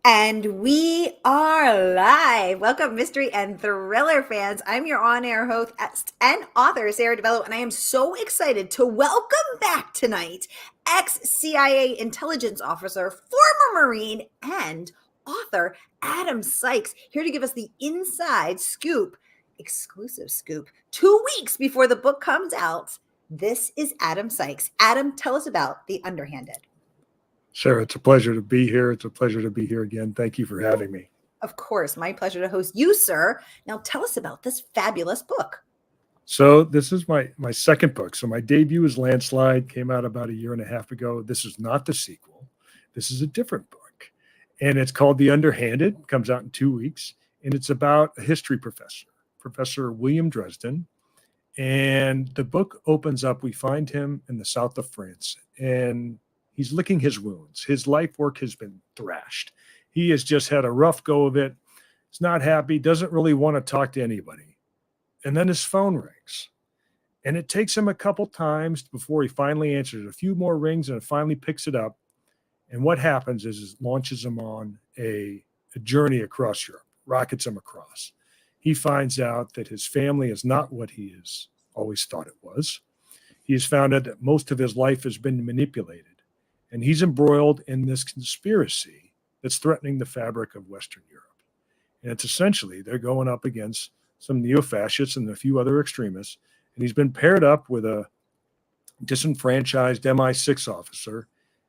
And we are live. Welcome, mystery and thriller fans. I'm your on-air host and author, Sara DiVello, and I am so excited to welcome back tonight ex-CIA intelligence officer, former Marine, and author Adam Sikes, here to give us the inside scoop, exclusive scoop, 2 weeks before the book comes out. This is Adam Sikes. Adam, tell us about The Underhanded. Sara, it's a pleasure to be here. It's a pleasure to be here again. Thank you for having me. Of course, my pleasure to host you, sir. Now tell us about this fabulous book. So this is my second book. So my debut is Landslide, came out about 1.5 years ago. This is not the sequel. This is a different book. And it's called The Underhanded, comes out in 2 weeks. And it's about a history professor, Professor William Dresden. And the book opens up, we find him in the south of France. And he's licking his wounds. His life work has been thrashed. He has just had a rough go of it. He's not happy, doesn't really want to talk to anybody. And then his phone rings. And it takes him a couple times before he finally answers. A few more rings and finally picks it up. And what happens is it launches him on a journey across Europe, rockets him across. He finds out that his family is not what he has always thought it was. He has found out that most of his life has been manipulated. And he's embroiled in this conspiracy that's threatening the fabric of Western Europe. And it's essentially, they're going up against some neo-fascists and a few other extremists. And he's been paired up with a disenfranchised MI6 officer.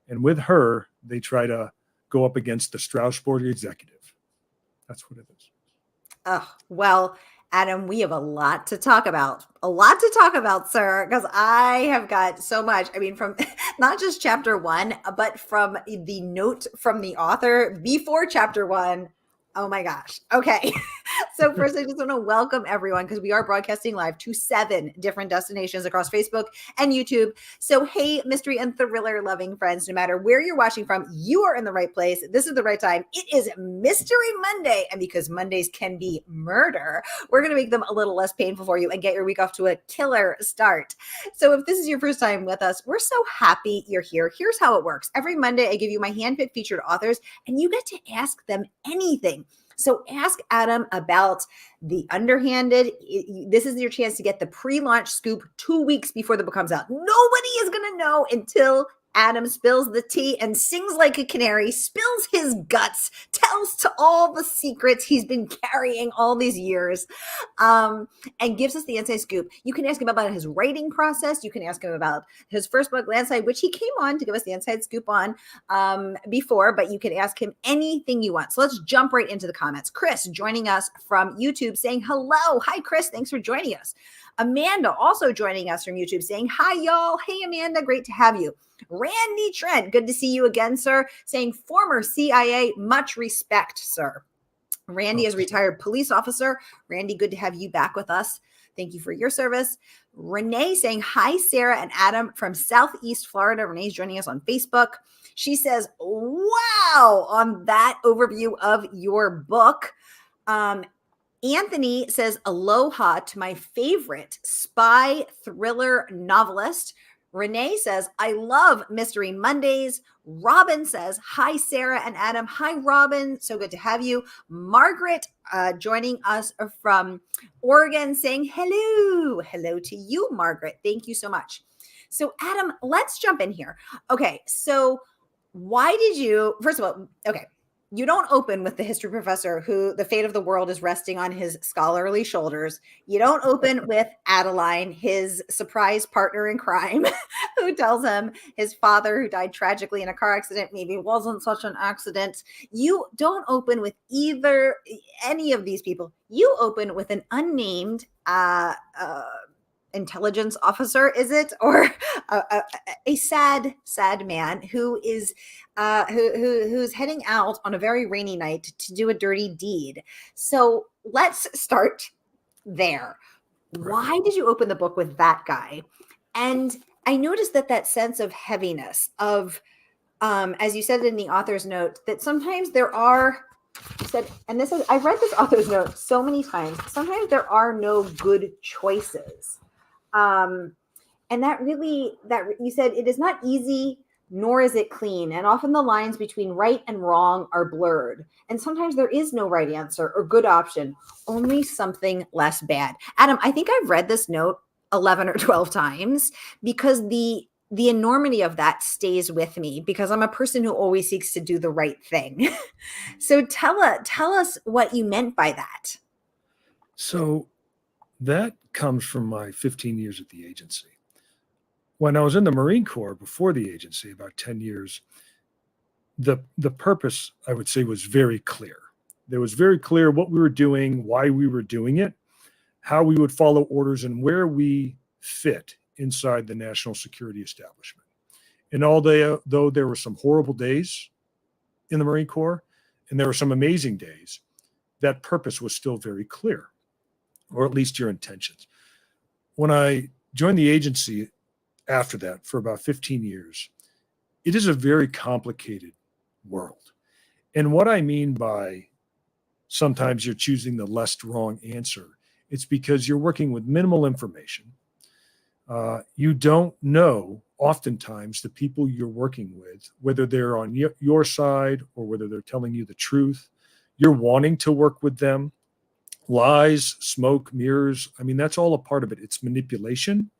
And with her, they try to go up against the Strasbourg executive. That's what it is. Oh, well, Adam, we have a lot to talk about, sir, because I have got so much. I mean, from not just chapter 1, but from the note from the author before chapter 1. Oh my gosh. Okay. So first, I just want to welcome everyone because we are broadcasting live to 7 different destinations across Facebook and YouTube. So, hey, mystery and thriller loving friends, no matter where you're watching from, you are in the right place. This is the right time. It is Mystery Monday. And because Mondays can be murder, we're going to make them a little less painful for you and get your week off to a killer start. So if this is your first time with us, we're so happy you're here. Here's how it works. Every Monday, I give you my handpicked featured authors, and you get to ask them anything. So ask Adam about The Underhanded. This is your chance to get the pre-launch scoop 2 weeks before the book comes out. Nobody is going to know until Adam spills the tea and sings like a canary, spills his guts, tells to all the secrets he's been carrying all these years, and gives us the inside scoop. You can ask him about his writing process. You can ask him about his first book, Landslide, which he came on to give us the inside scoop on before, but you can ask him anything you want. So let's jump right into the comments. Chris joining us from YouTube saying hello. Hi, Chris. Thanks for joining us. Amanda also joining us from YouTube saying, hi, y'all. Hey, Amanda. Great to have you. Randy Trent, good to see you again, sir. Saying former CIA, much respect, sir. Randy is retired police officer. Randy, good to have you back with us. Thank you for your service. Renee saying, hi, Sara and Adam from Southeast Florida. Renee's joining us on Facebook. She says, wow, on that overview of your book. Anthony says, aloha to my favorite spy thriller novelist. Renee says, I love Mystery Mondays. Robin says, hi, Sara and Adam. Hi, Robin. So good to have you. Margaret joining us from Oregon saying, hello. Hello to you, Margaret. Thank you so much. So, Adam, let's jump in here. Okay, so why did you, first of all, okay, you don't open with the history professor who the fate of the world is resting on his scholarly shoulders. You don't open with Adeline, his surprise partner in crime, who tells him his father, who died tragically in a car accident, maybe wasn't such an accident. You don't open with any of these people. You open with an unnamed intelligence officer, is it, or a sad man who is who's heading out on a very rainy night to do a dirty deed. So let's start there. Why did you open the book with that guy? And I noticed that sense of heaviness of, as you said in the author's note, that sometimes there are, you said, and this is, I've read this author's note so many times, sometimes there are no good choices. And that you said, it is not easy nor is it clean. And often the lines between right and wrong are blurred. And sometimes there is no right answer or good option, only something less bad. Adam, I think I've read this note 11 or 12 times because the enormity of that stays with me because I'm a person who always seeks to do the right thing. So tell us what you meant by that. So that comes from my 15 years at the agency. When I was in the Marine Corps before the agency, about 10 years, the purpose, I would say, was very clear. It was very clear what we were doing, why we were doing it, how we would follow orders, and where we fit inside the national security establishment. And though there were some horrible days in the Marine Corps, and there were some amazing days, that purpose was still very clear, or at least your intentions. When I joined the agency after that for about 15 years, it is a very complicated world. And what I mean by sometimes you're choosing the less wrong answer, it's because you're working with minimal information. You don't know oftentimes the people you're working with, whether they're on your side or whether they're telling you the truth. You're wanting to work with them. Lies, smoke, mirrors, I mean, that's all a part of it. It's manipulation.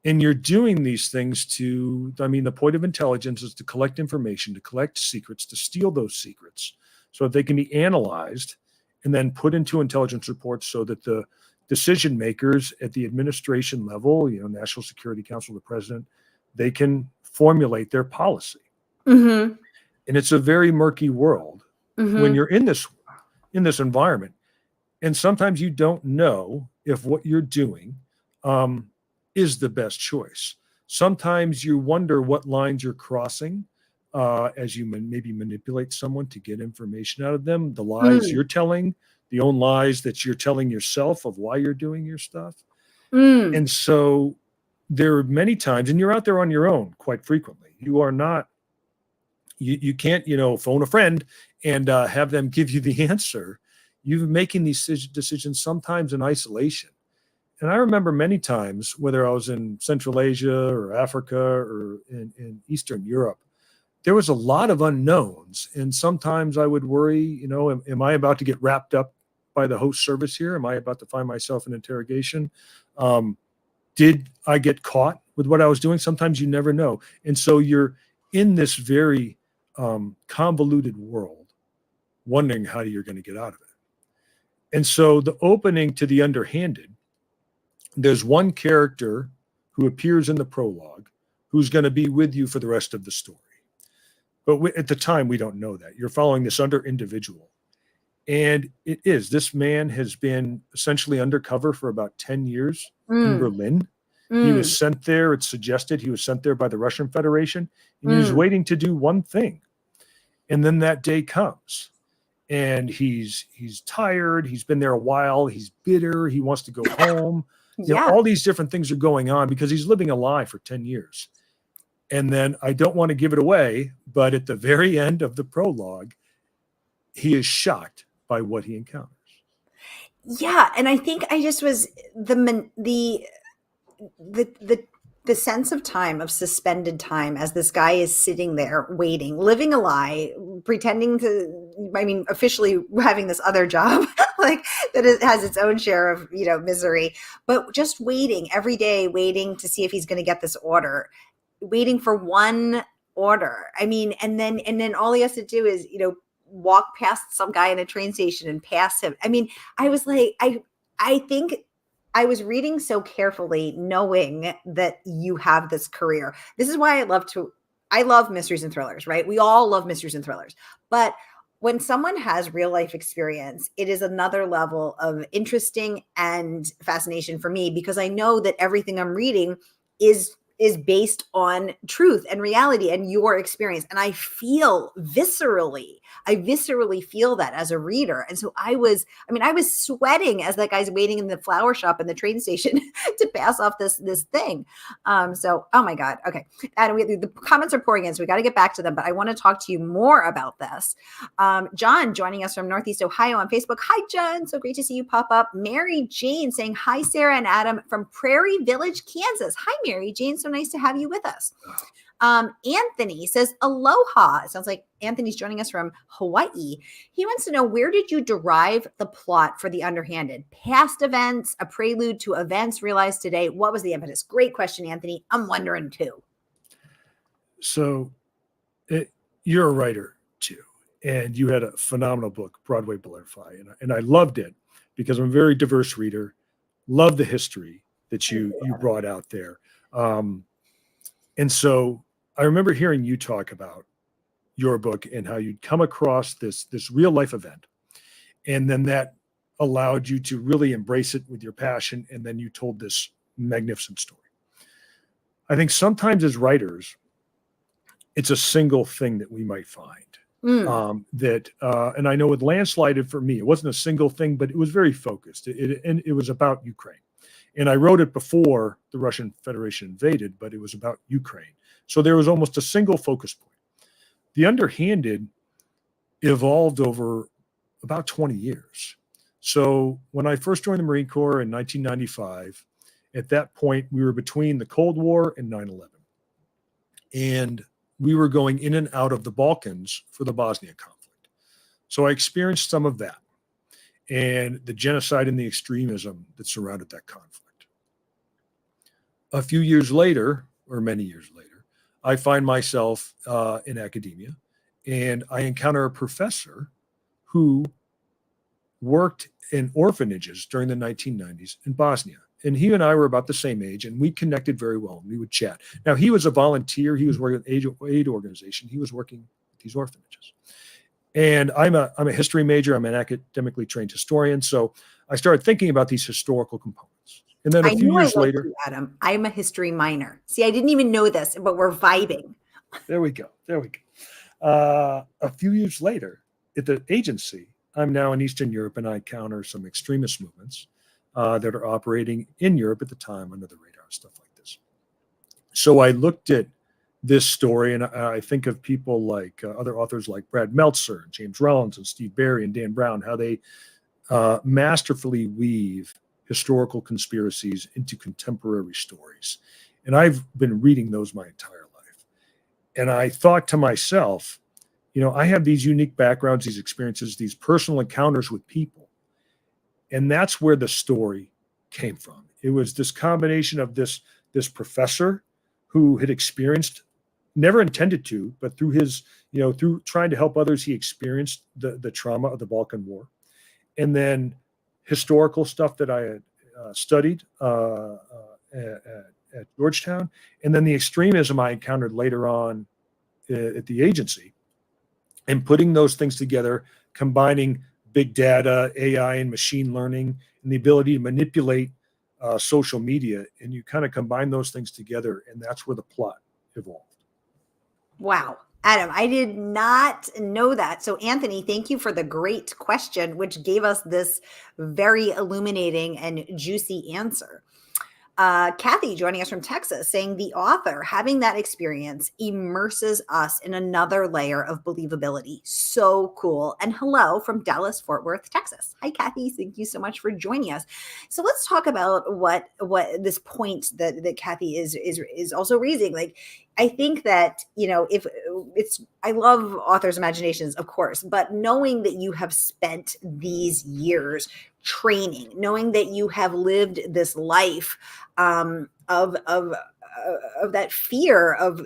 And you're doing these things the point of intelligence is to collect information, to collect secrets, to steal those secrets so that they can be analyzed and then put into intelligence reports so that the decision makers at the administration level, National Security Council, the president, they can formulate their policy. Mm-hmm. And it's a very murky world when you're in this environment. And sometimes you don't know if what you're doing is the best choice. Sometimes you wonder what lines you're crossing as you maybe manipulate someone to get information out of them, the lies you're telling, the own lies that you're telling yourself of why you're doing your stuff. And so there are many times, and you're out there on your own quite frequently. You are not, you can't, phone a friend and have them give you the answer. You're making these decisions sometimes in isolation. And I remember many times, whether I was in Central Asia or Africa or in Eastern Europe, there was a lot of unknowns. And sometimes I would worry, am I about to get wrapped up by the host service here? Am I about to find myself in interrogation? Did I get caught with what I was doing? Sometimes you never know. And so you're in this very convoluted world, wondering how you're going to get out of it. And so the opening to the Underhanded, there's one character who appears in the prologue who's going to be with you for the rest of the story. But at the time, we don't know that. You're following this individual. And this man has been essentially undercover for about 10 years in Berlin. He was sent there. It's suggested he was sent there by the Russian Federation. And he was waiting to do one thing. And then that day comes. And he's tired. He's been there a while. He's bitter. He wants to go home. All these different things are going on because he's living a lie for 10 years. And then I don't want to give it away, but at the very end of the prologue, he is shocked by what he encounters. Yeah. And I think I just was the sense of time, of suspended time, as this guy is sitting there waiting, living a lie, pretending to, officially having this other job, like that it has its own share of, misery, but just waiting every day, waiting to see if he's going to get this order, waiting for one order. And then all he has to do is, walk past some guy in a train station and pass him. I was like, I think I was reading so carefully, knowing that you have this career. This is why I love mysteries and thrillers, right? We all love mysteries and thrillers. But when someone has real life experience, it is another level of interesting and fascination for me, because I know that everything I'm reading is based on truth and reality and your experience. And I viscerally feel that as a reader. And so I was sweating as that guy's waiting in the flower shop in the train station to pass off this thing. So, oh my God. Okay. And the comments are pouring in, so we got to get back to them, but I want to talk to you more about this. John joining us from Northeast Ohio on Facebook. Hi, John. So great to see you pop up. Mary Jane saying, hi, Sarah and Adam from Prairie Village, Kansas. Hi, Mary Jane. So nice to have you with us. Anthony says, aloha. It sounds like Anthony's joining us from Hawaii. He wants to know, where did you derive the plot for The Underhanded? Past events, a prelude to events realized today? What was the impetus? Great question, Anthony. I'm wondering too. So you're a writer too, and you had a phenomenal book, Broadway Butterfly, and I loved it because I'm a very diverse reader. Love the history that you brought out there. And so I remember hearing you talk about your book and how you'd come across this real life event. And then that allowed you to really embrace it with your passion. And then you told this magnificent story. I think sometimes as writers, it's a single thing that we might find. And I know with Landslide, for me, it wasn't a single thing, but it was very focused. And it was about Ukraine. And I wrote it before the Russian Federation invaded, but it was about Ukraine. So there was almost a single focus point. The Underhanded evolved over about 20 years. So when I first joined the Marine Corps in 1995, at that point, we were between the Cold War and 9/11. And we were going in and out of the Balkans for the Bosnia conflict. So I experienced some of that and the genocide and the extremism that surrounded that conflict. A few years later, or many years later, I find myself in academia, and I encounter a professor who worked in orphanages during the 1990s in Bosnia. And he and I were about the same age, and we connected very well. We would chat. Now, he was a volunteer. He was working with an aid organization. He was working with these orphanages. And I'm a history major. I'm an academically trained historian. So I started thinking about these historical components. And then a few years later, you, Adam, I'm a history minor. See, I didn't even know this, but we're vibing. There we go. A few years later, at the agency, I'm now in Eastern Europe, and I encounter some extremist movements that are operating in Europe at the time under the radar, stuff like this. So I looked at this story, and I think of people like other authors like Brad Meltzer, and James Rollins, and Steve Barry, and Dan Brown, how they masterfully weave historical conspiracies into contemporary stories. And I've been reading those my entire life. And I thought to myself, I have these unique backgrounds, these experiences, these personal encounters with people. And that's where the story came from. It was this combination of this professor who had experienced, never intended to, but through his, through trying to help others, he experienced the trauma of the Balkan War. And then historical stuff that I had studied at Georgetown. And then the extremism I encountered later on at the agency. And putting those things together, combining big data, AI, and machine learning, and the ability to manipulate social media. And you kind of combine those things together, and that's where the plot evolved. Wow. Adam, I did not know that. So, Anthony, thank you for the great question, which gave us this very illuminating and juicy answer. Kathy joining us from Texas saying the author having that experience immerses us in another layer of believability. So cool. And hello from Dallas, Fort Worth, Texas. Hi, Kathy. Thank you so much for joining us. So let's talk about what this point that Kathy is also raising. Like, I think that, if it's, I love authors' imaginations, of course, but knowing that you have spent these years training, knowing that you have lived this life of that fear of,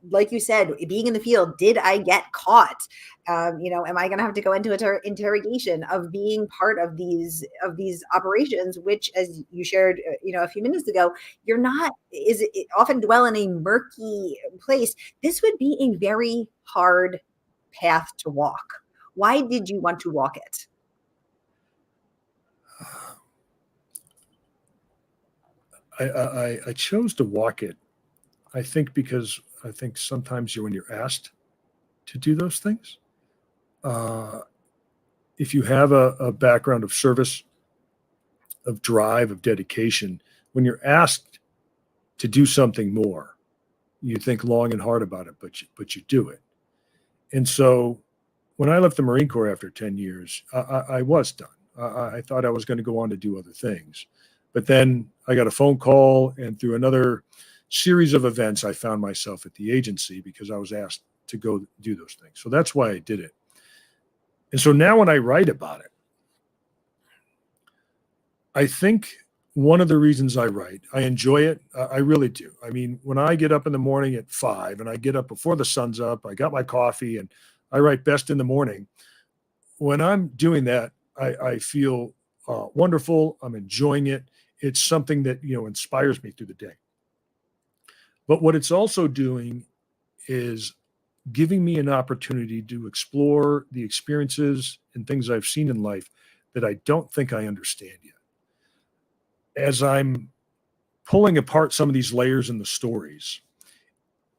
like you said, being in the field, did I get caught? Am I going to have to go into interrogation, of being part of these operations, which, as you shared, a few minutes ago, often dwell in a murky place. This would be a very hard path to walk. Why did you want to walk it? I chose to walk it, I think, because I think sometimes when you're asked to do those things, if you have a background of service, of drive, of dedication, when you're asked to do something more, you think long and hard about it, but you do it. And so when I left the Marine Corps after 10 years, I was done. I thought I was going to go on to do other things. But then I got a phone call, and through another series of events, I found myself at the agency because I was asked to go do those things. So that's why I did it. And so now when I write about it, I think one of the reasons I write, I enjoy it. I really do. I mean, when I get up in the morning at 5 and I get up before the sun's up, I got my coffee and I write best in the morning. When I'm doing that, I feel wonderful. I'm enjoying it. It's something that, inspires me through the day. But what it's also doing is giving me an opportunity to explore the experiences and things I've seen in life that I don't think I understand yet. As I'm pulling apart some of these layers in the stories,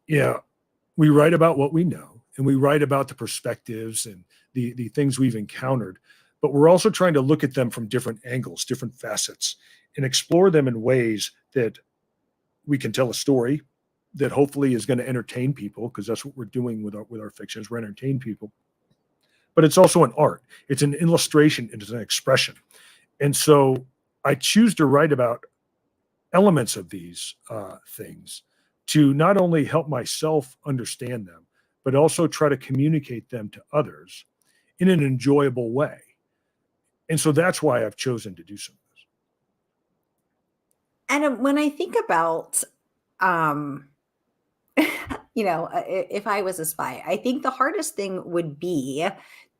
we write about what we know and we write about the perspectives and the things we've encountered, but we're also trying to look at them from different angles, different facets, and explore them in ways that we can tell a story that hopefully is going to entertain people, because that's what we're doing with our fictions. We're entertain people, but it's also an art. It's an illustration. It is an expression. And so I choose to write about elements of these things to not only help myself understand them, but also try to communicate them to others in an enjoyable way. And so that's why I've chosen to do some of this. And when I think about, if I was a spy, I think the hardest thing would be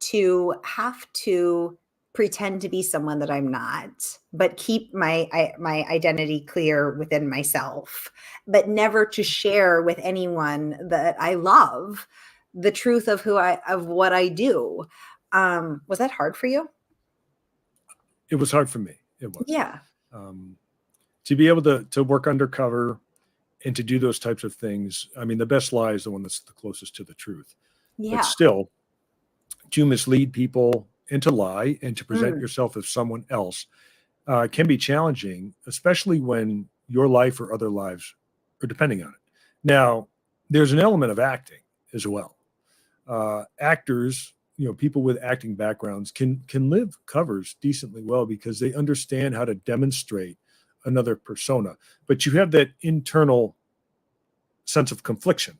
to have to pretend to be someone that I'm not, but keep my identity clear within myself, but never to share with anyone that I love the truth of what I do. Was that hard for you? It was hard for me. It was. Yeah. To be able to work undercover and to do those types of things. I mean, the best lie is the one that's the closest to the truth. Yeah. But still, to mislead people and to lie and to present yourself as someone else can be challenging, especially when your life or other lives are depending on it. Now, there's an element of acting as well. Actors, people with acting backgrounds can live covers decently well because they understand how to demonstrate another persona, but you have that internal sense of confliction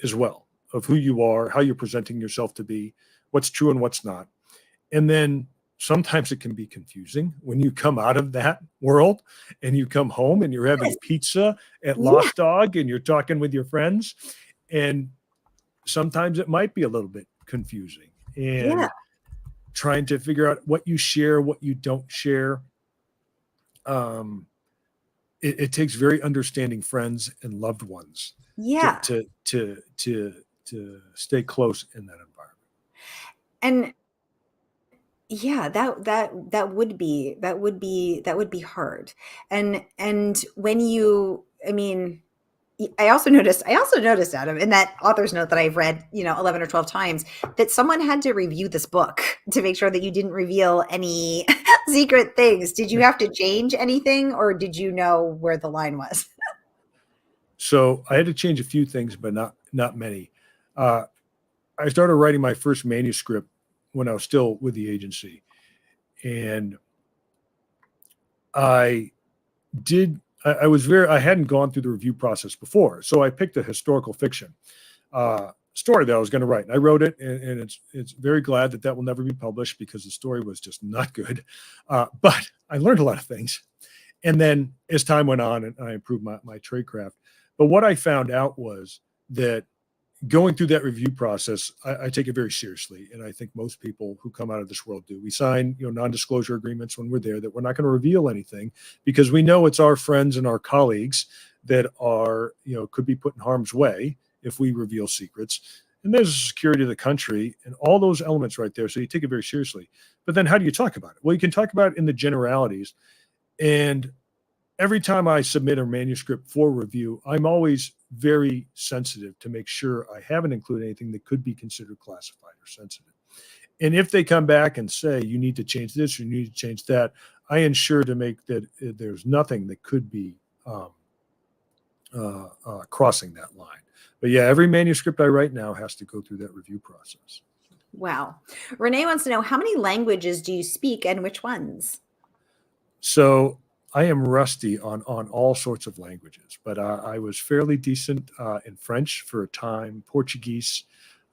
as well, of who you are, how you're presenting yourself to be, what's true and what's not. And then sometimes it can be confusing when you come out of that world and you come home and you're having pizza at Lost Dog and you're talking with your friends. And sometimes it might be a little bit confusing and trying to figure out what you share, what you don't share. It takes very understanding friends and loved ones to stay close in that environment. And that would be hard. And when I also noticed, Adam, in that author's note that I've read, 11 or 12 times, that someone had to review this book to make sure that you didn't reveal any secret things. Did you have to change anything, or did you know where the line was? So I had to change a few things, but not many. I started writing my first manuscript when I was still with the agency, and I hadn't gone through the review process before. So I picked a historical fiction story that I was going to write. And I wrote it, and it's very glad that will never be published because the story was just not good. But I learned a lot of things. And then as time went on, and I improved my trade craft. But what I found out was that going through that review process, I take it very seriously. And I think most people who come out of this world do. We sign, non-disclosure agreements when we're there that we're not going to reveal anything because we know it's our friends and our colleagues that are, could be put in harm's way if we reveal secrets. And there's the security of the country and all those elements right there. So you take it very seriously. But then how do you talk about it? Well, you can talk about it in the generalities. And every time I submit a manuscript for review, I'm always very sensitive to make sure I haven't included anything that could be considered classified or sensitive. And if they come back and say, you need to change this or you need to change that, I ensure to make that there's nothing that could be crossing that line. But yeah, every manuscript I write now has to go through that review process. Wow. Renee wants to know, how many languages do you speak and which ones? So I am rusty on all sorts of languages, but I was fairly decent in French for a time, Portuguese.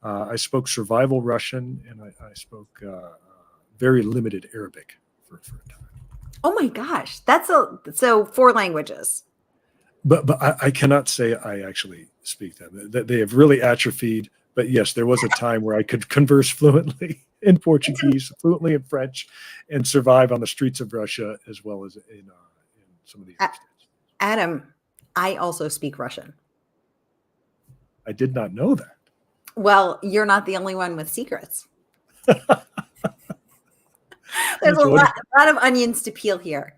I spoke survival Russian, and I spoke very limited Arabic for a time. Oh my gosh, so 4 languages. But I cannot say I actually speak them. They have really atrophied. But yes, there was a time where I could converse fluently in Portuguese, fluently in French, and survive on the streets of Russia as well as in some of these A- states. Adam, I also speak Russian. I did not know that. Well, you're not the only one with secrets. There's That's a wonderful. lot of onions to peel here.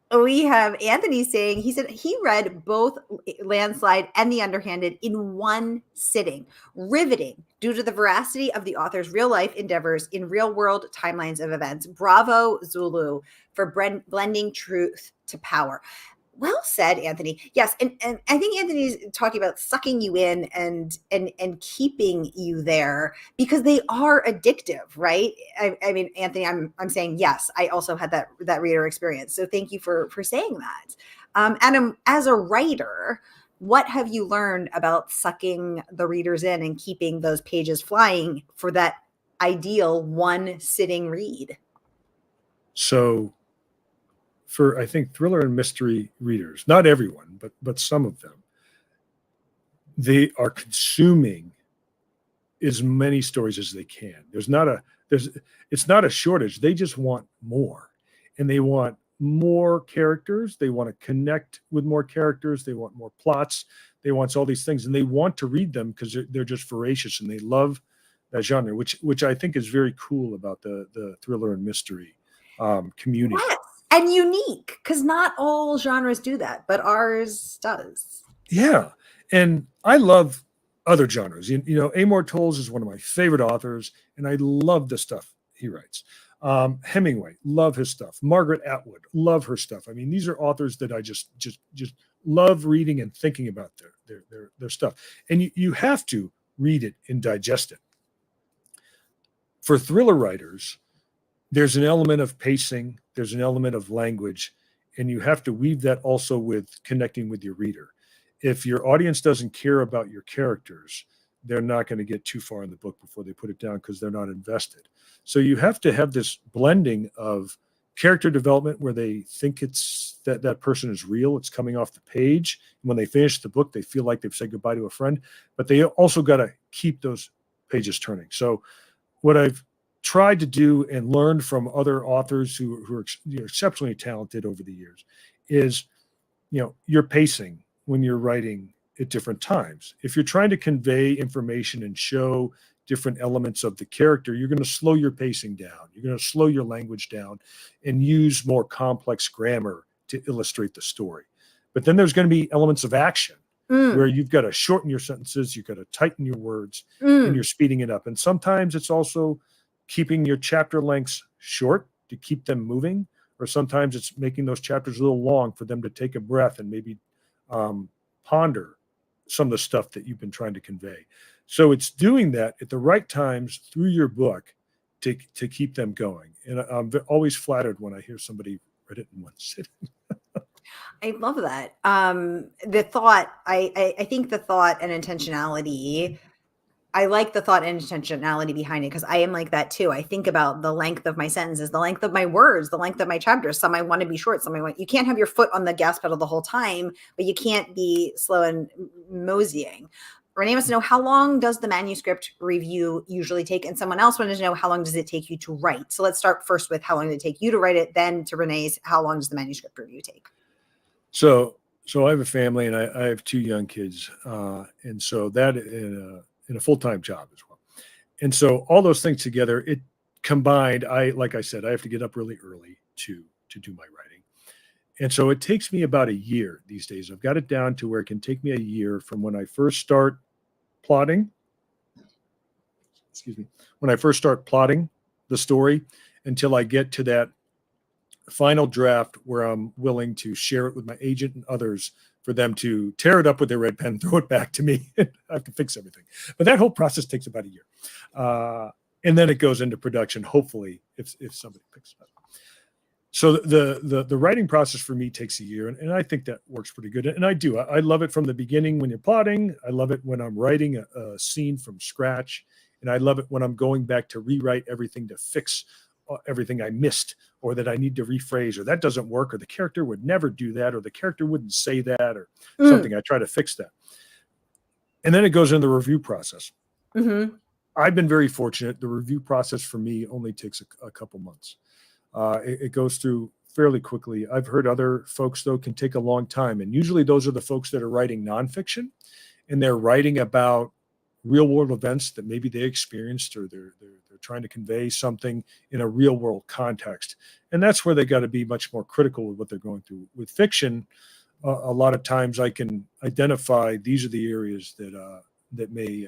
We have Anthony saying, he said he read both Landslide and The Underhanded in one sitting, riveting due to the veracity of the author's real life endeavors in real world timelines of events. Bravo, Zulu, for blending truth to power. Well said, Anthony. Yes, and I think Anthony's talking about sucking you in and keeping you there because they are addictive, right? I mean, Anthony, I'm saying yes. I also had that reader experience, so thank you for saying that. Adam, as a writer, what have you learned about sucking the readers in and keeping those pages flying for that ideal one sitting read? So, for I think thriller and mystery readers, not everyone, but some of them, they are consuming as many stories as they can. It's not a shortage. They just want more, and they want more characters. They want to connect with more characters. They want more plots. They want all these things, and they want to read them because they're just voracious and they love that genre, which I think is very cool about the thriller and mystery community. Yes. And unique, because not all genres do that, but ours does. Yeah. And I love other genres. You know, Amor Towles is one of my favorite authors, and I love the stuff he writes. Hemingway, love his stuff. Margaret Atwood, love her stuff. I mean, these are authors that I just love reading and thinking about their stuff. And you have to read it and digest it. For thriller writers, there's an element of pacing, there's an element of language, and you have to weave that also with connecting with your reader. If your audience doesn't care about your characters, they're not going to get too far in the book before they put it down because they're not invested. So you have to have this blending of character development where they think it's that person is real, it's coming off the page. When they finish the book, they feel like they've said goodbye to a friend, but they also got to keep those pages turning. So what I've tried to do and learned from other authors who are exceptionally talented over the years is, your pacing when you're writing at different times. If you're trying to convey information and show different elements of the character, you're going to slow your pacing down. You're going to slow your language down and use more complex grammar to illustrate the story. But then there's going to be elements of action where you've got to shorten your sentences, you've got to tighten your words, and you're speeding it up. And sometimes it's also keeping your chapter lengths short to keep them moving, or sometimes it's making those chapters a little long for them to take a breath and maybe ponder some of the stuff that you've been trying to convey. So it's doing that at the right times through your book to keep them going. And I'm always flattered when I hear somebody read it in one sitting. I love that. The thought, I think the thought and intentionality, I like the thought and intentionality behind it because I am like that too. I think about the length of my sentences, the length of my words, the length of my chapters. Some I want to be short, some I want. You can't have your foot on the gas pedal the whole time, but you can't be slow and moseying. Renee wants to know, how long does the manuscript review usually take? And someone else wanted to know, how long does it take you to write? So let's start first with how long did it take you to write it, then to Renee's, how long does the manuscript review take? So I have a family and I have 2 young kids. And so that in a full-time job as well. And so all those things together, it combined, like I said, I have to get up really early to do my writing. And so it takes me about a year these days. I've got it down to where it can take me a year from when I first start plotting the story until I get to that final draft where I'm willing to share it with my agent and others for them to tear it up with their red pen, throw it back to me. I have to fix everything. But that whole process takes about a year. And then it goes into production, hopefully, if somebody picks it up. So the writing process for me takes a year, and I think that works pretty good. And I do. I love it from the beginning when you're plotting. I love it when I'm writing a scene from scratch, and I love it when I'm going back to rewrite everything to fix everything I missed, or that I need to rephrase, or that doesn't work, or the character would never do that, or the character wouldn't say that, or something. I try to fix that, and then it goes into the review process. Mm-hmm. I've been very fortunate. The review process for me only takes a couple months. It goes through fairly quickly. I've heard other folks, though, can take a long time. And usually those are the folks that are writing nonfiction, and they're writing about real world events that maybe they experienced, or they're trying to convey something in a real world context. And that's where they got to be much more critical with what they're going through. With fiction, a lot of times I can identify these are the areas that may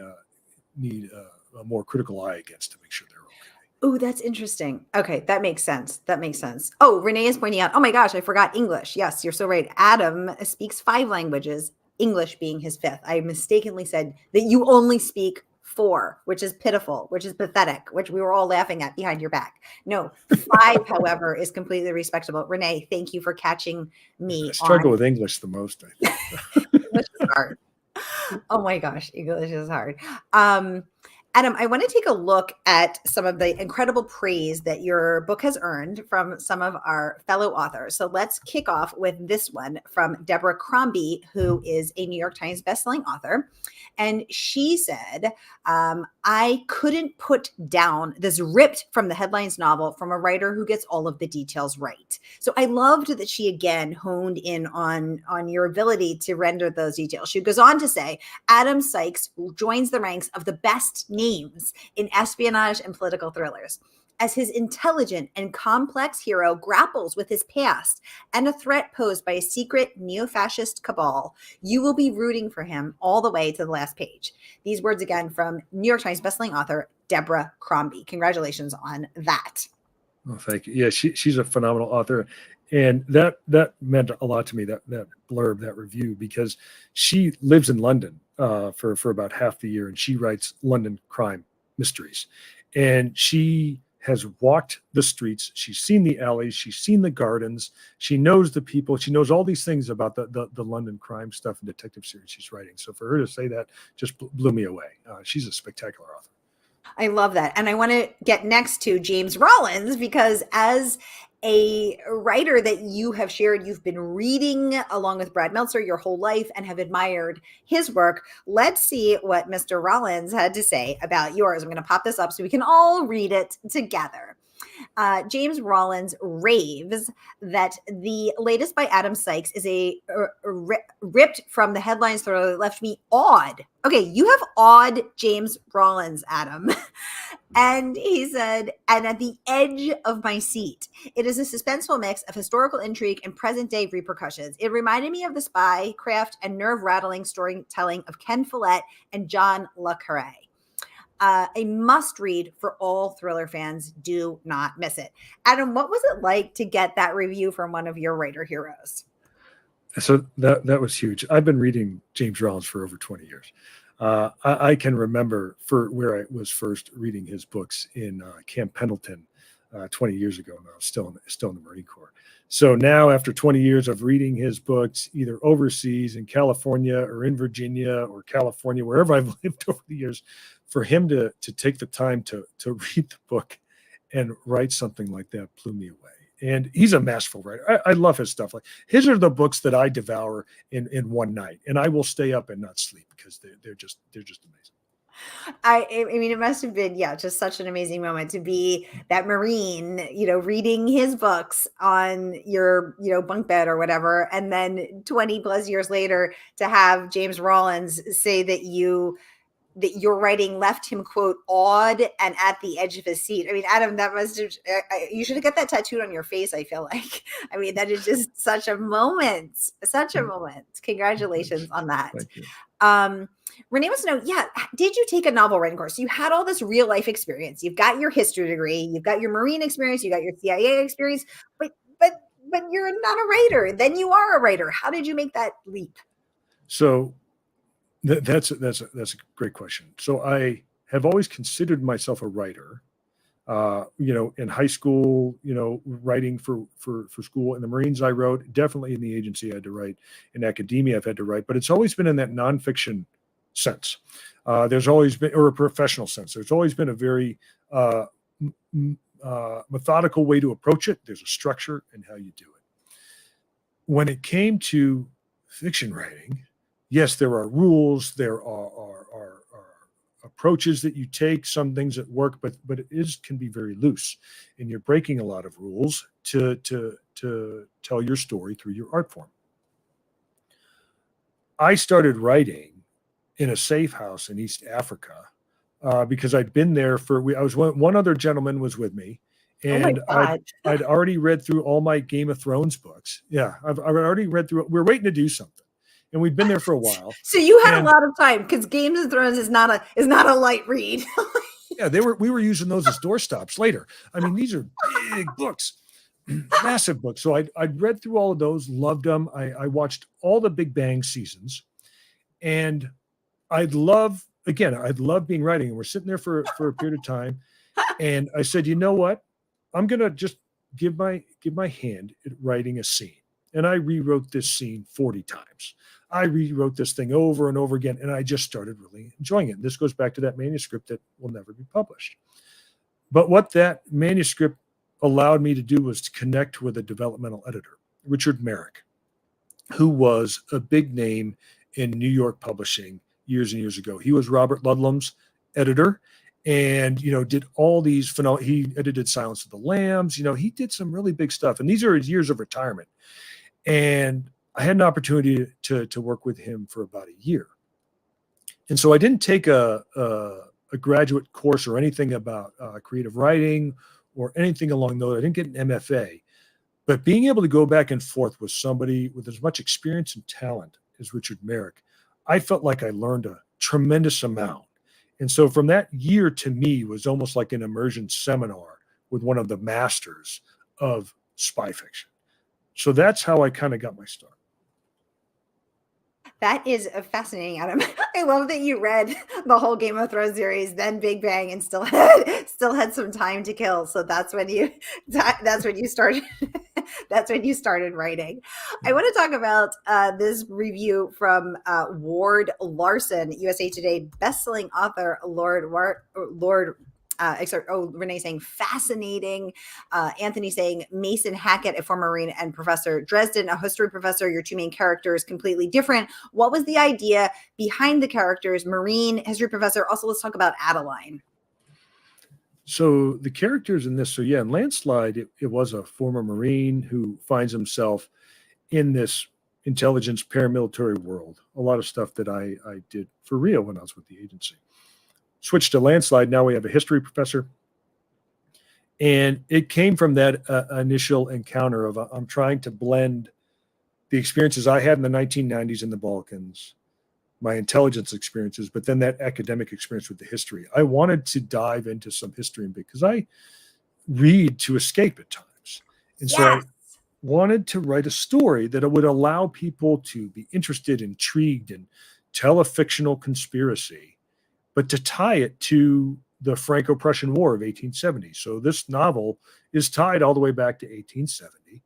need a more critical eye against to make sure they're okay. Oh, that's interesting. Okay, that makes sense. That makes sense. Oh, Renee is pointing out, oh my gosh, I forgot English. Yes, you're so right. Adam speaks 5 languages, English being his 5th. I mistakenly said that you only speak 4, which is pitiful, which is pathetic, which we were all laughing at behind your back. No, 5, however, is completely respectable. Renee, thank you for catching me. I struggle with English the most, I think. English is hard. Oh my gosh, English is hard. Adam, I want to take a look at some of the incredible praise that your book has earned from some of our fellow authors. So let's kick off with this one from Deborah Crombie, who is a New York Times bestselling author. And she said, I couldn't put down this ripped from the headlines novel from a writer who gets all of the details right. So I loved that she again honed in on your ability to render those details. She goes on to say, Adam Sikes joins the ranks of the best names in espionage and political thrillers. As his intelligent and complex hero grapples with his past and a threat posed by a secret neo-fascist cabal, you will be rooting for him all the way to the last page. These words again from New York Times bestselling author Deborah Crombie. Congratulations on that. Oh, thank you. Yeah, she's a phenomenal author. And that meant a lot to me, that blurb, that review, because she lives in London for about half the year, and she writes London crime mysteries. And she has walked the streets. She's seen the alleys. She's seen the gardens. She knows the people. She knows all these things about the London crime stuff and detective series she's writing. So for her to say that just blew me away. She's a spectacular author. I love that. And I want to get next to James Rollins, because as a writer that you have shared, you've been reading along with Brad Meltzer your whole life and have admired his work. Let's see what Mr. Rollins had to say about yours. I'm going to pop this up so we can all read it together. James Rollins raves that the latest by Adam Sikes is a ripped from the headlines thriller that left me awed. Okay, you have awed James Rollins, Adam. And he said, and at the edge of my seat. It is a suspenseful mix of historical intrigue and present-day repercussions. It reminded me of the spy craft and nerve-rattling storytelling of Ken Follett and John le Carré. A must-read for all thriller fans. Do not miss it. Adam, what was it like to get that review from one of your writer heroes? So that was huge. I've been reading James Rollins for over 20 years. I can remember where I was first reading his books in Camp Pendleton 20 years ago, and I was still in the Marine Corps. So now, after 20 years of reading his books, either overseas in California or in Virginia or California, wherever I've lived over the years, for him to take the time to read the book and write something like that blew me away. And he's a masterful writer. I love his stuff. Like, his are the books that I devour in one night, and I will stay up and not sleep because they're just amazing. I mean, it must have been, just such an amazing moment to be that Marine, reading his books on your, bunk bed or whatever. And then 20 plus years later to have James Rollins say that your writing left him, quote, awed and at the edge of his seat. I mean, Adam, that must have, you should have got that tattooed on your face, I feel like. I mean, that is just such a moment. Congratulations on that. Thank you. Renee wants to know, did you take a novel writing course? You had all this real life experience. You've got your history degree, you've got your Marine experience, you got your CIA experience, but you're not a writer. Then you are a writer. How did you make that leap? So that's a great question. So I have always considered myself a writer. In high school, writing for school. In the Marines, I wrote. Definitely in the agency, I had to write. In academia, I've had to write. But it's always been in that nonfiction sense. There's always been, or a professional sense. There's always been a very methodical way to approach it. There's a structure in how you do it. When it came to fiction writing, yes, there are rules. There are approaches that you take, some things that work, but it can be very loose, and you're breaking a lot of rules to tell your story through your art form. I started writing in a safe house in East Africa because I'd been there one other gentleman was with me, and I'd already read through all my Game of Thrones books. Yeah, I've already read through it. We're waiting to do something. And we'd been there for a while. So you had a lot of time, because Games of Thrones is not a light read. Yeah, we were using those as doorstops later. I mean, these are big books, massive books. So I'd read through all of those, loved them. I watched all the Big Bang seasons, and I'd love being writing. And we're sitting there for a period of time, and I said, you know what? I'm gonna just give my hand at writing a scene. And I rewrote this scene 40 times. I rewrote this thing over and over again, and I just started really enjoying it. And this goes back to that manuscript that will never be published. But what that manuscript allowed me to do was to connect with a developmental editor, Richard Merrick, who was a big name in New York publishing years and years ago. He was Robert Ludlum's editor, and did all these phenomenal. He edited Silence of the Lambs. He did some really big stuff, and these are his years of retirement. And I had an opportunity to work with him for about a year. And so I didn't take a graduate course or anything about creative writing or anything along those. I didn't get an MFA. But being able to go back and forth with somebody with as much experience and talent as Richard Merrick, I felt like I learned a tremendous amount. And so from that year, to me, was almost like an immersion seminar with one of the masters of spy fiction. So that's how I kind of got my start. That is fascinating, Adam. I love that you read the whole Game of Thrones series, then Big Bang, and still had some time to kill. So that's when you started. That's when you started writing. I want to talk about this review from Ward Larson, USA Today bestselling author. Renee saying fascinating. Anthony saying Mason Hackett, a former Marine, and Professor Dresden, a history professor. Your two main characters completely different. What was the idea behind the characters? Marine, history professor. Also, let's talk about Adeline. So the characters in this, in Landslide, it was a former Marine who finds himself in this intelligence paramilitary world. A lot of stuff that I did for real when I was with the agency. Switched to Landslide. Now we have a history professor. And it came from that initial encounter of I'm trying to blend the experiences I had in the 1990s in the Balkans, my intelligence experiences, but then that academic experience with the history. I wanted to dive into some history because I read to escape at times. And so I wanted to write a story that would allow people to be interested, intrigued, and tell a fictional conspiracy, but to tie it to the Franco-Prussian War of 1870. So this novel is tied all the way back to 1870.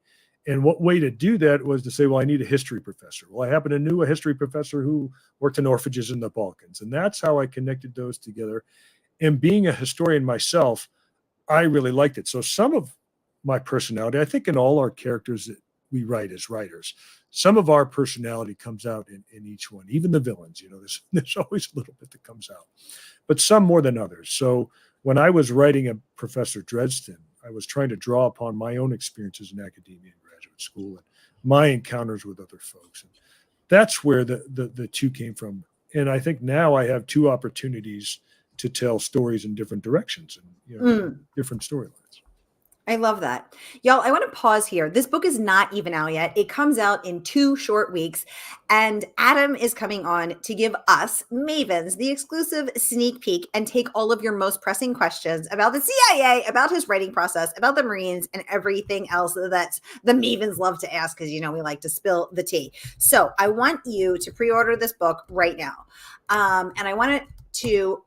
And what way to do that was to say, well, I need a history professor. Well, I happen to know a history professor who worked in orphanages in the Balkans. And that's how I connected those together. And being a historian myself, I really liked it. So some of my personality, I think in all our characters that we write as writers, some of our personality comes out in each one, even the villains. There's always a little bit that comes out, but some more than others. So when I was writing a Professor Dresden, I was trying to draw upon my own experiences in academia and graduate school and my encounters with other folks. And that's where the two came from. And I think now I have two opportunities to tell stories in different directions and different storylines. I love that. Y'all, I want to pause here. This book is not even out yet. It comes out in 2 short weeks. And Adam is coming on to give us, Mavens, the exclusive sneak peek and take all of your most pressing questions about the CIA, about his writing process, about the Marines, and everything else that the Mavens love to ask because, we like to spill the tea. So I want you to pre-order this book right now. And I want to to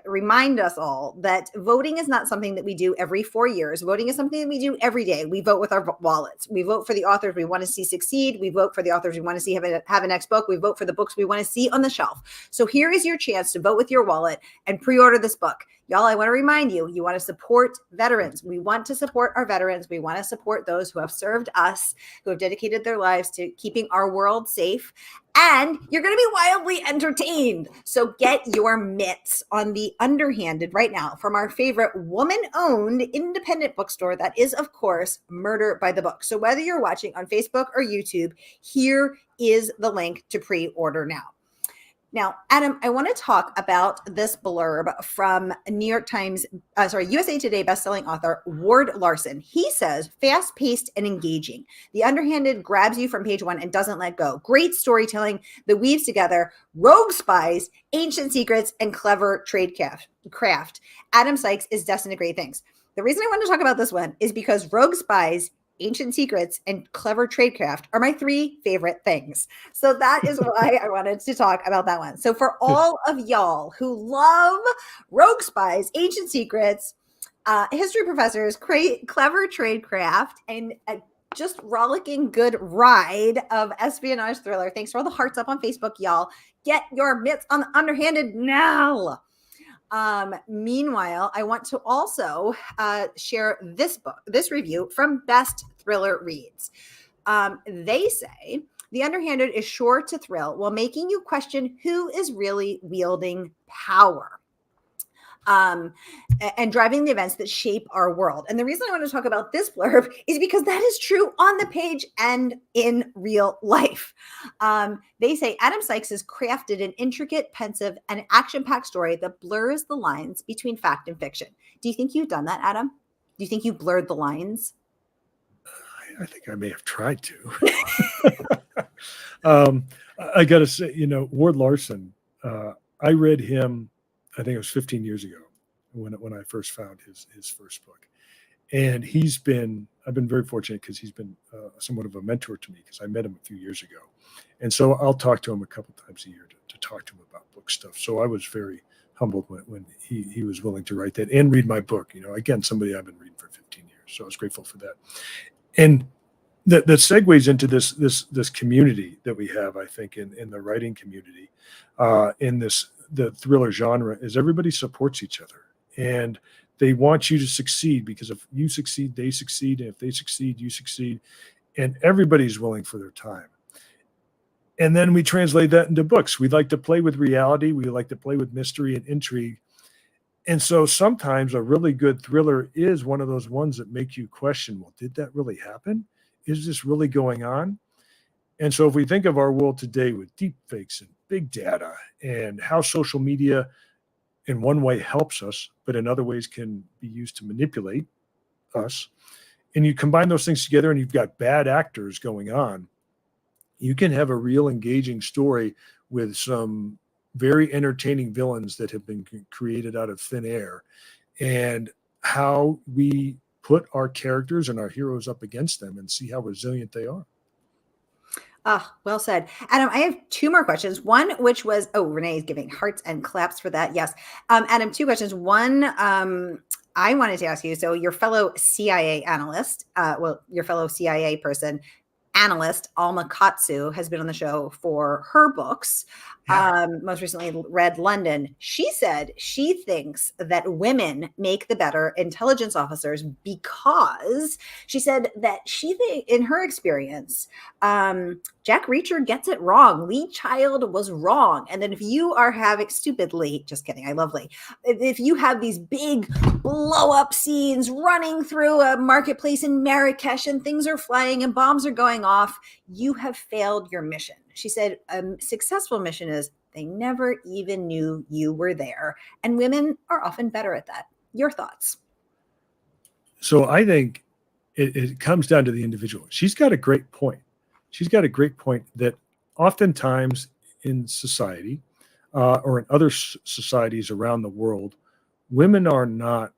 remind us all that voting is not something that we do every 4 years. Voting is something that we do every day. We vote with our wallets. We vote for the authors we want to see succeed. We vote for the authors we want to see have a next book. We vote for the books we want to see on the shelf. So here is your chance to vote with your wallet and pre-order this book. Y'all, I want to remind you, you want to support veterans. We want to support our veterans. We want to support those who have served us, who have dedicated their lives to keeping our world safe. And you're going to be wildly entertained. So get your mitts on the Underhanded right now from our favorite woman-owned independent bookstore. That is, of course, Murder by the Book. So whether you're watching on Facebook or YouTube, here is the link to pre-order now. Now, Adam, I want to talk about this blurb from USA Today bestselling author Ward Larson. He says, fast-paced and engaging. The Underhanded grabs you from page one and doesn't let go. Great storytelling that weaves together rogue spies, ancient secrets, and clever trade craft. Adam Sikes is destined to great things. The reason I want to talk about this one is because rogue spies, ancient secrets, and clever tradecraft are my 3 favorite things. So that is why I wanted to talk about that one. So for all of y'all who love rogue spies, ancient secrets, history professors, clever tradecraft, and just rollicking good ride of espionage thriller, thanks for all the hearts up on Facebook, y'all. Get your mitts on the Underhanded now. Meanwhile, I want to also share this review from Best Thriller Reads. They say, the Underhanded is sure to thrill while making you question who is really wielding power. And driving the events that shape our world. And the reason I want to talk about this blurb is because that is true on the page and in real life. They say Adam Sikes has crafted an intricate, pensive, and action-packed story that blurs the lines between fact and fiction. Do you think you've done that, Adam? Do you think you blurred the lines? I think I may have tried to. I got to say, Ward Larson, I read him, I think it was 15 years ago when I first found his first book. And I've been very fortunate because he's been somewhat of a mentor to me because I met him a few years ago. And so I'll talk to him a couple times a year to talk to him about book stuff. So I was very humbled when he was willing to write that and read my book. Again, somebody I've been reading for 15 years. So I was grateful for that. And that segues into this community that we have, I think, in the writing community, in the thriller genre, is everybody supports each other. And they want you to succeed because if you succeed, they succeed. And if they succeed, you succeed. And everybody's willing for their time. And then we translate that into books. We like to play with reality. We like to play with mystery and intrigue. And so sometimes a really good thriller is one of those ones that make you question, well, did that really happen? Is this really going on? And so if we think of our world today with deep fakes and big data and how social media in one way helps us, but in other ways can be used to manipulate us, and you combine those things together and you've got bad actors going on, you can have a real engaging story with some very entertaining villains that have been created out of thin air, and how we put our characters and our heroes up against them and see how resilient they are. Well said. Adam, I have 2 more questions. One, which was, Renee is giving hearts and claps for that. Yes. Adam, 2 questions. One, I wanted to ask you, so your fellow CIA analyst, your fellow CIA person, analyst, Alma Katsu, has been on the show for her books. Most recently read London. She said she thinks that women make the better intelligence officers because she said that in her experience, Jack Reacher gets it wrong. Lee Child was wrong. And then if you are having stupidly, just kidding, I love Lee. If you have these big blow up scenes running through a marketplace in Marrakesh and things are flying and bombs are going off, you have failed your mission. She said a successful mission is they never even knew you were there. And women are often better at that. Your thoughts? So I think it comes down to the individual. She's got a great point. She's got a great point that oftentimes in society or in other societies around the world, women are not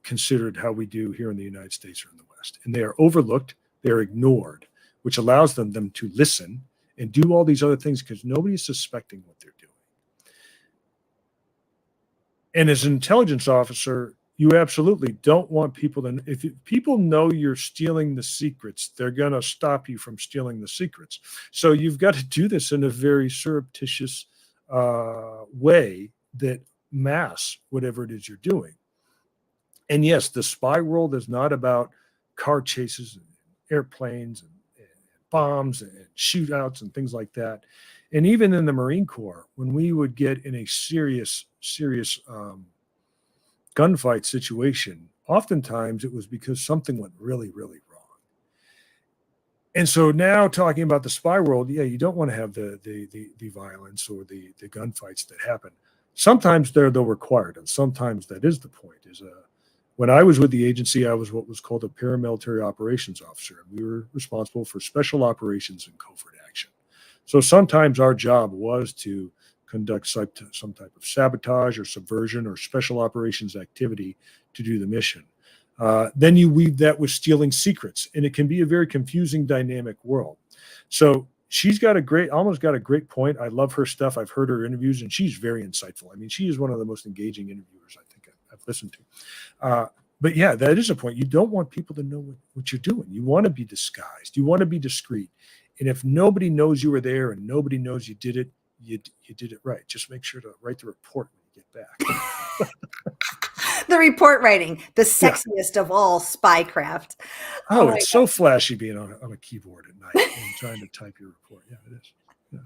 considered how we do here in the United States or in the West. And they are overlooked, they're ignored, which allows them to listen and do all these other things because nobody's suspecting what they're doing. And as an intelligence officer, you absolutely don't want people to, if people know you're stealing the secrets, they're going to stop you from stealing the secrets. So you've got to do this in a very surreptitious way that masks whatever it is you're doing. And yes, the spy world is not about car chases and airplanes and bombs and shootouts and things like that. And even in the Marine Corps, when we would get in a serious gunfight situation, oftentimes it was because something went really, really wrong. And so now talking about the spy world, yeah, you don't want to have the violence or the gunfights that happen. Sometimes they're required, and sometimes that is the point. When I was with the agency, I was what was called a paramilitary operations officer, and we were responsible for special operations and covert action. So sometimes our job was to conduct some type of sabotage or subversion or special operations activity to do the mission. Then you weave that with stealing secrets, and it can be a very confusing, dynamic world. So she's got almost got a great point. I love her stuff. I've heard her interviews, and she's very insightful. I mean, she is one of the most engaging interviewers I think I've listened to. But yeah, that is a point. You don't want people to know what you're doing. You want to be disguised. You want to be discreet. And if nobody knows you were there and nobody knows you did it, you did it right. Just make sure to write the report when you get back. The report writing, the sexiest of all spycraft. Oh, it's so flashy being on a keyboard at night and trying to type your report. Yeah, it is. Yeah.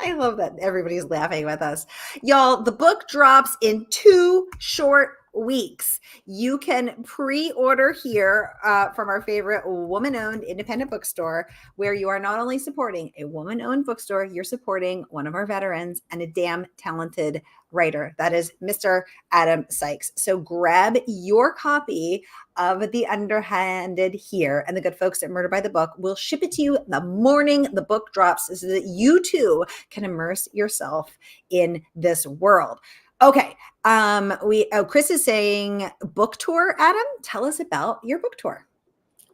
I love that everybody's laughing with us. Y'all, the book drops in 2 short weeks. You can pre-order here from our favorite woman-owned independent bookstore, where you are not only supporting a woman-owned bookstore, you're supporting one of our veterans and a damn talented writer. That is Mr. Adam Sikes. So grab your copy of The Underhanded here, and the good folks at Murder by the Book will ship it to you the morning the book drops so that you too can immerse yourself in this world. Okay. Chris is saying book tour. Adam, tell us about your book tour.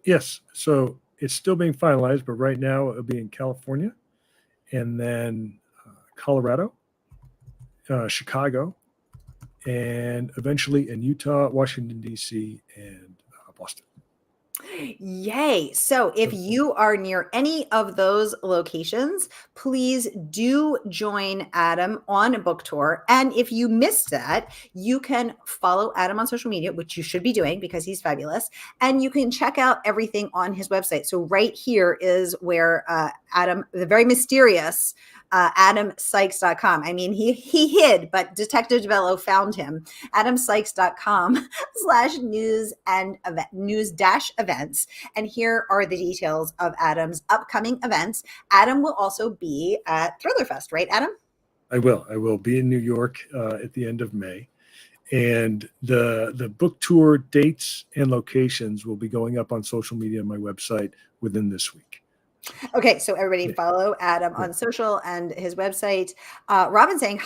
Yes. So it's still being finalized, but right now it'll be in California, and then Colorado, Chicago, and eventually in Utah, Washington, D.C., and Boston. Yay. So if you are near any of those locations, please do join Adam on a book tour. And if you missed that, you can follow Adam on social media, which you should be doing because he's fabulous. And you can check out everything on his website. So right here is where Adam, the very mysterious AdamSikes.com. I mean, he hid, but Detective DiVello found him. AdamSikes.com/news-events. And here are the details of Adam's upcoming events. Adam will also be at Thrillerfest, right, Adam? I will be in New York at the end of May. And the book tour dates and locations will be going up on social media on my website within this week. Okay, so everybody follow Adam on social and his website. Robin saying,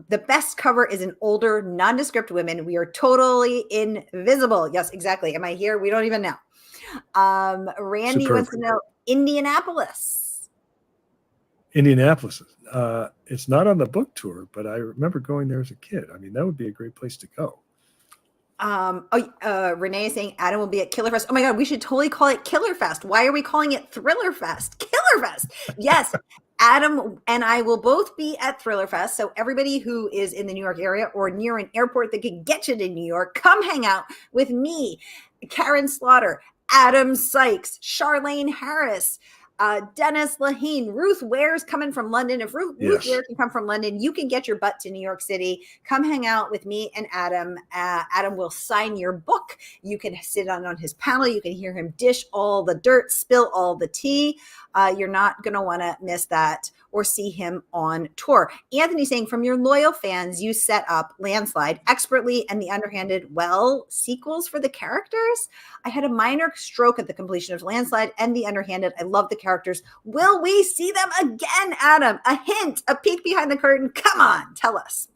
the best cover is an older, nondescript women. We are totally invisible. Yes, exactly. Am I here? We don't even know. Randy wants to know Indianapolis. It's not on the book tour, but I remember going there as a kid. I mean, that would be a great place to go. Renee is saying Adam will be at Killerfest. Oh my God, we should totally call it Killerfest. Why are we calling it Thrillerfest? Killerfest. Yes, Adam and I will both be at Thrillerfest. So everybody who is in the New York area or near an airport that can get you to New York, come hang out with me, Karen Slaughter, Adam Sikes, Charlene Harris, Dennis Lahine, Ruth Ware's coming from London. If Ruth Ware can come from London, you can get your butt to New York City. Come hang out with me and Adam. Adam will sign your book. You can sit on his panel. You can hear him dish all the dirt, spill all the tea. You're not going to want to miss that or see him on tour. Anthony saying, from your loyal fans, you set up Landslide expertly and the Underhanded sequels for the characters. I had a minor stroke at the completion of Landslide and the Underhanded. I love the characters. Will we see them again, Adam? A hint, a peek behind the curtain. Come on, tell us.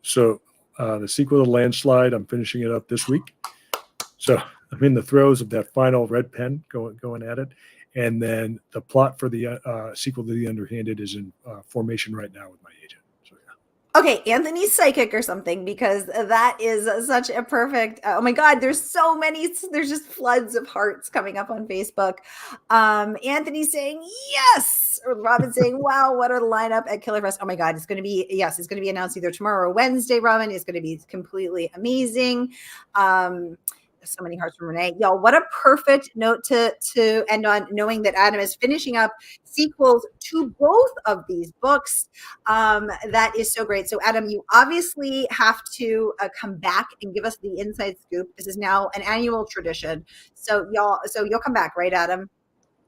So the sequel to Landslide, I'm finishing it up this week. So I'm in the throes of that final red pen going at it. And then the plot for the sequel to The Underhanded is in formation right now with my agent. So, yeah. Okay, Anthony's psychic or something, because that is such a perfect. Oh my God, there's so many. There's just floods of hearts coming up on Facebook. Anthony saying yes, or Robin saying wow, what a lineup at Killer Fest. Oh my God, it's going to be, yes, it's going to be announced either tomorrow or Wednesday. Robin, is going to be completely amazing. So many hearts from Renee. Y'all, what a perfect note to end on, knowing that Adam is finishing up sequels to both of these books. That is so great. So Adam, you obviously have to come back and give us the inside scoop. This is now an annual tradition. So you'll come back, right, Adam?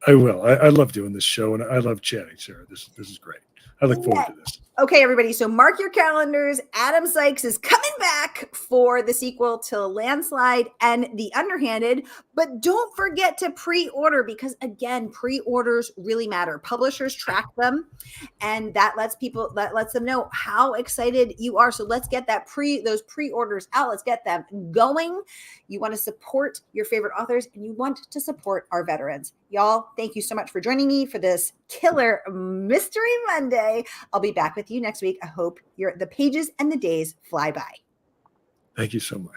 I will. I love doing this show, and I love chatting, Sarah. This is great. I look forward to this. Okay, everybody. So mark your calendars. Adam Sikes is coming back for the sequel to Landslide and The Underhanded. But don't forget to pre-order, because again, pre-orders really matter. Publishers track them, and that lets them know how excited you are. So let's get those pre-orders out. Let's get them going. You want to support your favorite authors, and you want to support our veterans. Y'all, thank you so much for joining me for this killer Mystery Monday. I'll be back with you next week. I hope the pages and the days fly by. Thank you so much.